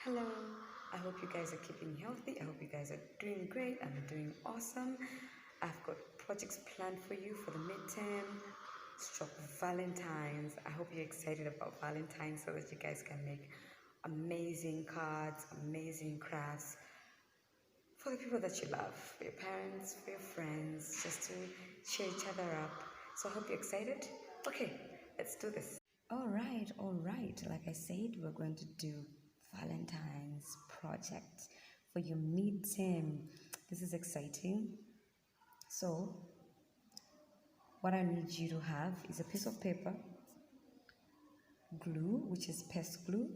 Hello, I hope you guys are keeping healthy. I hope you guys are doing great. I'm doing awesome. I've got projects planned for you for the midterm. Stroke Valentines. I hope you're excited about Valentines so that you guys can make amazing cards, amazing crafts for the people that you love, for your parents, for your friends, just to cheer each other up. So I hope you're excited. Okay, let's do this. All right. Like I said, we're going to do Valentine's project for your midterm. This is exciting. So, what I need you to have is a piece of paper, glue, which is pest glue.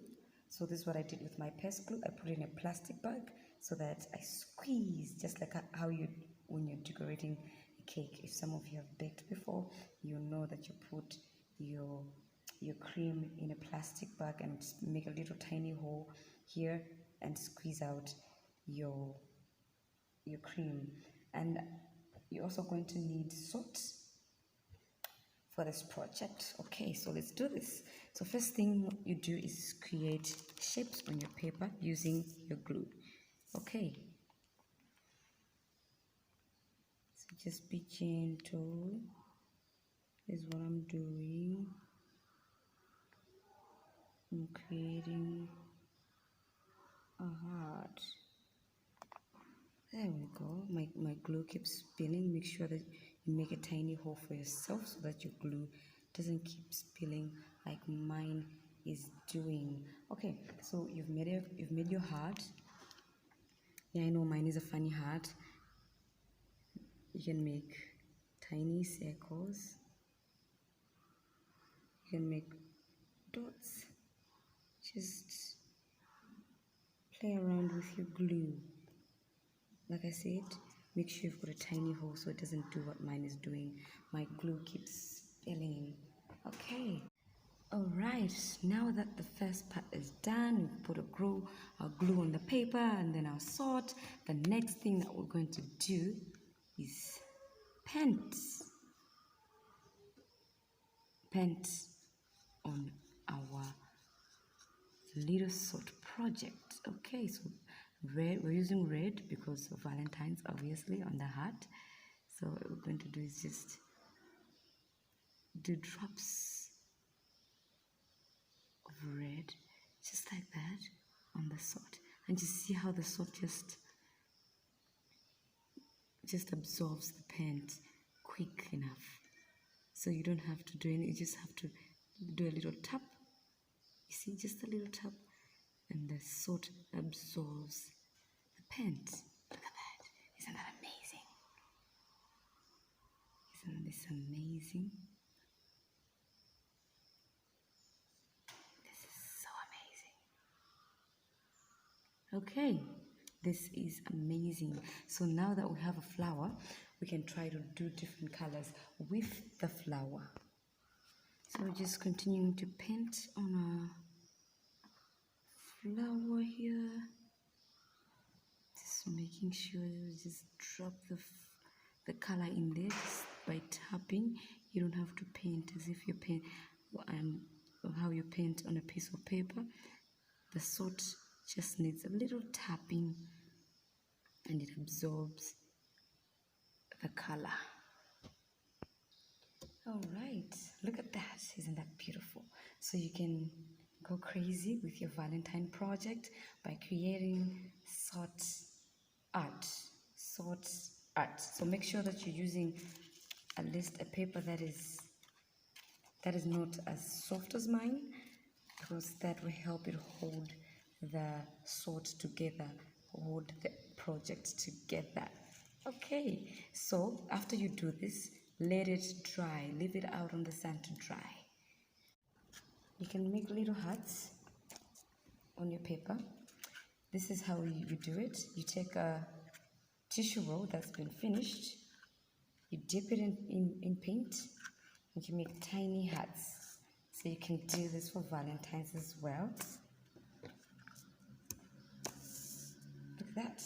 So this is what I did with my pest glue. I put it in a plastic bag so that I squeeze, just like how you, when you're decorating a cake. If some of you have baked before, you know that you put your cream in a plastic bag and make a little tiny hole here and squeeze out your cream. And you're also going to need salt for this project. Okay, so let's do this. So first thing you do is create shapes on your paper using your glue. Okay, so just be gentle. This is what I'm doing. I'm creating a heart. There we go. My glue keeps spilling. Make sure that you make a tiny hole for yourself so that your glue doesn't keep spilling like mine is doing. Okay, so you've made your heart. Yeah, I know mine is a funny heart. You can make tiny circles. You can make dots. Just play around with your glue. Like I said, make sure you've got a tiny hole so it doesn't do what mine is doing. My glue keeps spilling. Okay. Alright, now that the first part is done, we put our glue on the paper and then our salt. The next thing that we're going to do is paint on our little salt project. Okay, so red, we're using red because of Valentine's, obviously, on the heart. So what we're going to do is just do drops of red, just like that, on the salt. And you see how the salt just absorbs the paint quick enough. So you don't have to do any, you just have to do a little tap. You see, just a little tap, and the salt absorbs the paint. Look at that. Isn't that amazing? Isn't this amazing? This is so amazing. Okay, this is amazing. So now that we have a flower, we can try to do different colors with the flower. So we're just continuing to paint on our flower here. Just making sure you just drop the color in there just by tapping. You don't have to paint as if you paint how you paint on a piece of paper. The salt just needs a little tapping and it absorbs the color. All right, look at that. Isn't that beautiful? So you can go crazy with your Valentine project by creating salt art. So make sure that you're using at least a paper that is not as soft as mine, because that will help it hold the salt together, hold the project together. Okay, so after you do this, let it dry. Leave it out on the sun to dry. You can make little hearts on your paper. This is how you do it. You take a tissue roll that's been finished, you dip it in paint, and you make tiny hearts. So you can do this for Valentine's as well. Look at that.